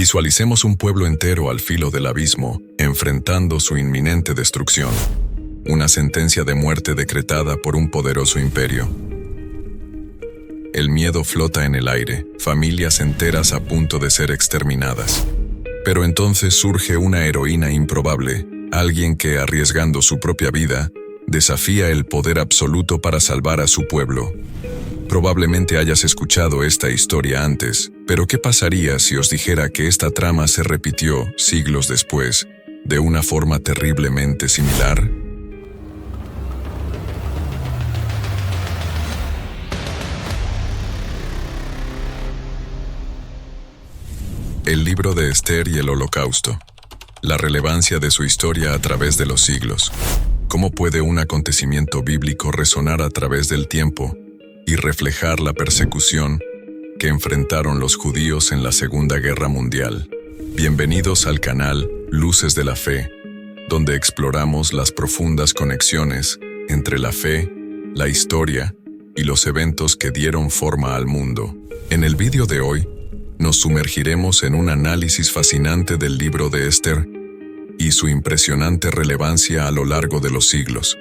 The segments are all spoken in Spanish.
Visualicemos un pueblo entero al filo del abismo, enfrentando su inminente destrucción. Una sentencia de muerte decretada por un poderoso imperio. El miedo flota en el aire, familias enteras a punto de ser exterminadas. Pero entonces surge una heroína improbable, alguien que, arriesgando su propia vida, desafía el poder absoluto para salvar a su pueblo. Probablemente hayas escuchado esta historia antes, pero ¿qué pasaría si os dijera que esta trama se repitió siglos después, de una forma terriblemente similar? El libro de Esther y el Holocausto. La relevancia de su historia a través de los siglos. ¿Cómo puede un acontecimiento bíblico resonar a través del tiempo y reflejar la persecución que enfrentaron los judíos en la Segunda Guerra Mundial? Bienvenidos al canal Luces de la Fe, donde exploramos las profundas conexiones entre la fe, la historia y los eventos que dieron forma al mundo. En el vídeo de hoy, nos sumergiremos en un análisis fascinante del libro de Esther y su impresionante relevancia a lo largo de los siglos.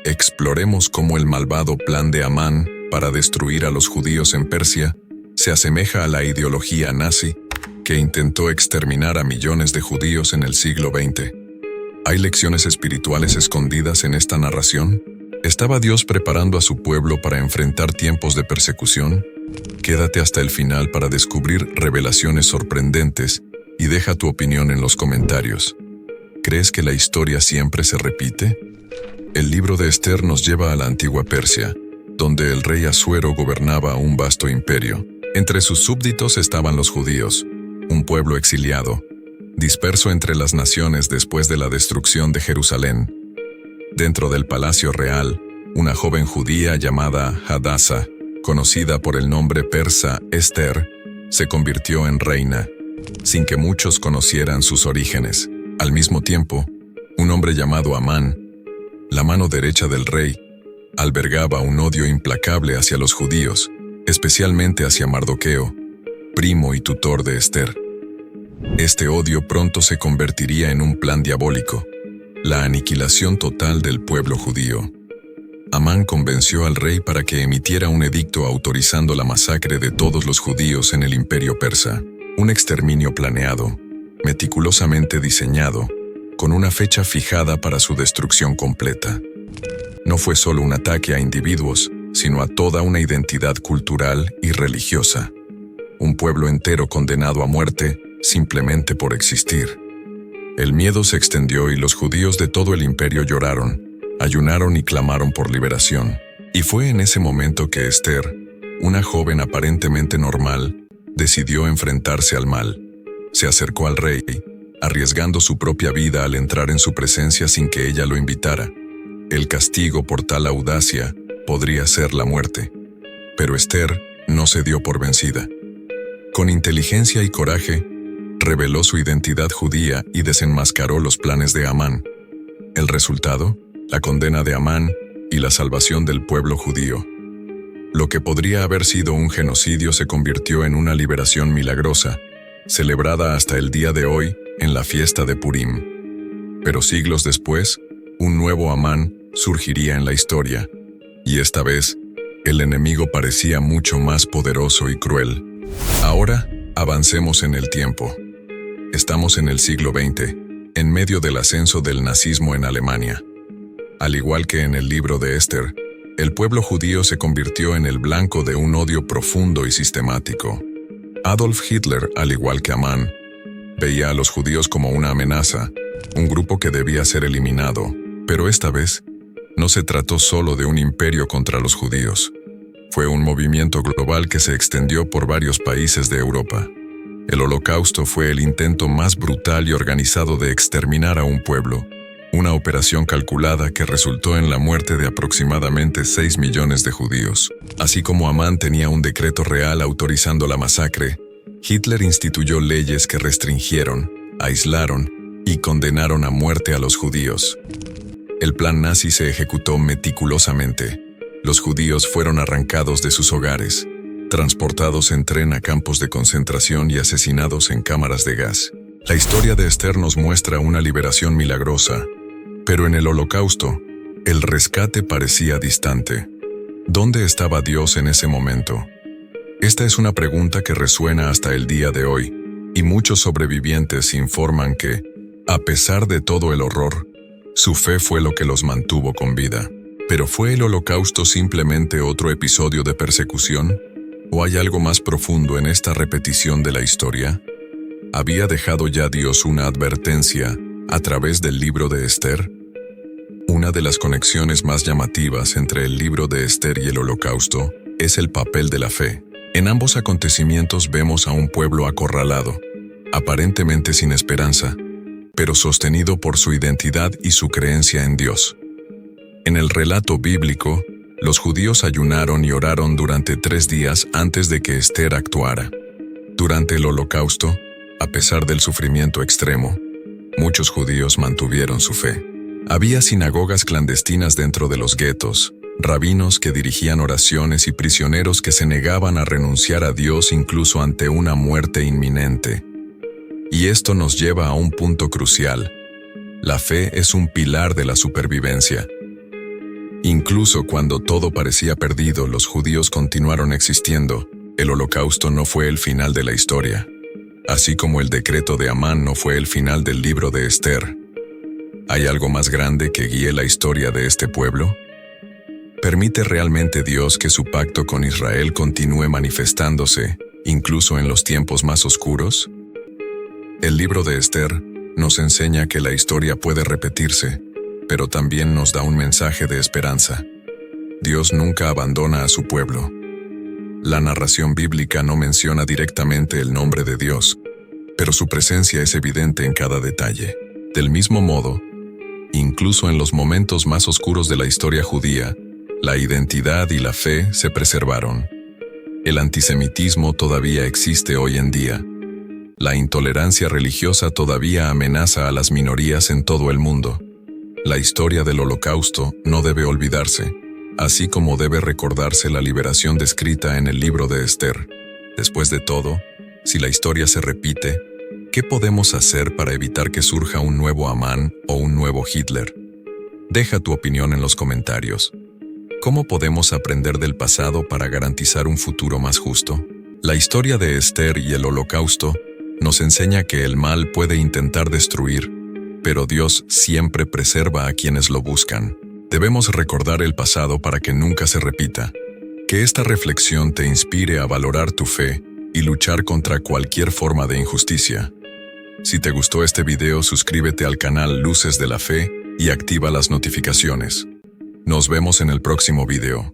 Exploremos cómo el malvado plan de Amán para destruir a los judíos en Persia se asemeja a la ideología nazi que intentó exterminar a millones de judíos en el siglo XX. ¿Hay lecciones espirituales escondidas en esta narración? ¿Estaba Dios preparando a su pueblo para enfrentar tiempos de persecución? Quédate hasta el final para descubrir revelaciones sorprendentes y deja tu opinión en los comentarios. ¿Crees que la historia siempre se repite? El libro de Esther nos lleva a la antigua Persia, donde el rey Asuero gobernaba un vasto imperio. Entre sus súbditos estaban los judíos, un pueblo exiliado, disperso entre las naciones después de la destrucción de Jerusalén. Dentro del palacio real, una joven judía llamada Hadasa, conocida por el nombre persa Esther, se convirtió en reina, sin que muchos conocieran sus orígenes. Al mismo tiempo, un hombre llamado Amán, la mano derecha del rey, albergaba un odio implacable hacia los judíos, especialmente hacia Mardoqueo, primo y tutor de Esther. Este odio pronto se convertiría en un plan diabólico, la aniquilación total del pueblo judío. Amán convenció al rey para que emitiera un edicto autorizando la masacre de todos los judíos en el imperio persa, un exterminio planeado, meticulosamente diseñado, con una fecha fijada para su destrucción completa. No fue solo un ataque a individuos, sino a toda una identidad cultural y religiosa. Un pueblo entero condenado a muerte simplemente por existir. El miedo se extendió y los judíos de todo el imperio lloraron, ayunaron y clamaron por liberación. Y fue en ese momento que Esther, una joven aparentemente normal, decidió enfrentarse al mal. Se acercó al rey, arriesgando su propia vida al entrar en su presencia sin que ella lo invitara. El castigo por tal audacia podría ser la muerte. Pero Esther no se dio por vencida. Con inteligencia y coraje, reveló su identidad judía y desenmascaró los planes de Amán. El resultado, la condena de Amán y la salvación del pueblo judío. Lo que podría haber sido un genocidio se convirtió en una liberación milagrosa, celebrada hasta el día de hoy en la fiesta de Purim. Pero siglos después, un nuevo Amán surgiría en la historia, y esta vez, el enemigo parecía mucho más poderoso y cruel. Ahora, avancemos en el tiempo. Estamos en el siglo XX, en medio del ascenso del nazismo en Alemania. Al igual que en el libro de Esther, el pueblo judío se convirtió en el blanco de un odio profundo y sistemático. Adolf Hitler, al igual que Amán, veía a los judíos como una amenaza, un grupo que debía ser eliminado, pero esta vez no se trató solo de un imperio contra los judíos. Fue un movimiento global que se extendió por varios países de Europa. El Holocausto fue el intento más brutal y organizado de exterminar a un pueblo, una operación calculada que resultó en la muerte de aproximadamente 6 millones de judíos. Así como Amán tenía un decreto real autorizando la masacre, Hitler instituyó leyes que restringieron, aislaron y condenaron a muerte a los judíos. El plan nazi se ejecutó meticulosamente. Los judíos fueron arrancados de sus hogares, transportados en tren a campos de concentración y asesinados en cámaras de gas. La historia de Esther nos muestra una liberación milagrosa, pero en el Holocausto, el rescate parecía distante. ¿Dónde estaba Dios en ese momento? Esta es una pregunta que resuena hasta el día de hoy, y muchos sobrevivientes informan que, a pesar de todo el horror, su fe fue lo que los mantuvo con vida. ¿Pero fue el Holocausto simplemente otro episodio de persecución? ¿O hay algo más profundo en esta repetición de la historia? ¿Había dejado ya Dios una advertencia a través del libro de Esther? Una de las conexiones más llamativas entre el libro de Esther y el Holocausto es el papel de la fe. En ambos acontecimientos vemos a un pueblo acorralado, aparentemente sin esperanza, pero sostenido por su identidad y su creencia en Dios. En el relato bíblico, los judíos ayunaron y oraron durante 3 días antes de que Esther actuara. Durante el Holocausto, a pesar del sufrimiento extremo, muchos judíos mantuvieron su fe. Había sinagogas clandestinas dentro de los guetos, rabinos que dirigían oraciones y prisioneros que se negaban a renunciar a Dios incluso ante una muerte inminente. Y esto nos lleva a un punto crucial. La fe es un pilar de la supervivencia. Incluso cuando todo parecía perdido, los judíos continuaron existiendo. El Holocausto no fue el final de la historia, así como el decreto de Amán no fue el final del libro de Esther. ¿Hay algo más grande que guíe la historia de este pueblo? ¿Permite realmente Dios que su pacto con Israel continúe manifestándose, incluso en los tiempos más oscuros? El libro de Esther nos enseña que la historia puede repetirse, pero también nos da un mensaje de esperanza. Dios nunca abandona a su pueblo. La narración bíblica no menciona directamente el nombre de Dios, pero su presencia es evidente en cada detalle. Del mismo modo, incluso en los momentos más oscuros de la historia judía, la identidad y la fe se preservaron. El antisemitismo todavía existe hoy en día. La intolerancia religiosa todavía amenaza a las minorías en todo el mundo. La historia del Holocausto no debe olvidarse, así como debe recordarse la liberación descrita en el libro de Esther. Después de todo, si la historia se repite, ¿qué podemos hacer para evitar que surja un nuevo Amán o un nuevo Hitler? Deja tu opinión en los comentarios. ¿Cómo podemos aprender del pasado para garantizar un futuro más justo? La historia de Esther y el Holocausto nos enseña que el mal puede intentar destruir, pero Dios siempre preserva a quienes lo buscan. Debemos recordar el pasado para que nunca se repita. Que esta reflexión te inspire a valorar tu fe y luchar contra cualquier forma de injusticia. Si te gustó este video, suscríbete al canal Luces de la Fe y activa las notificaciones. Nos vemos en el próximo video.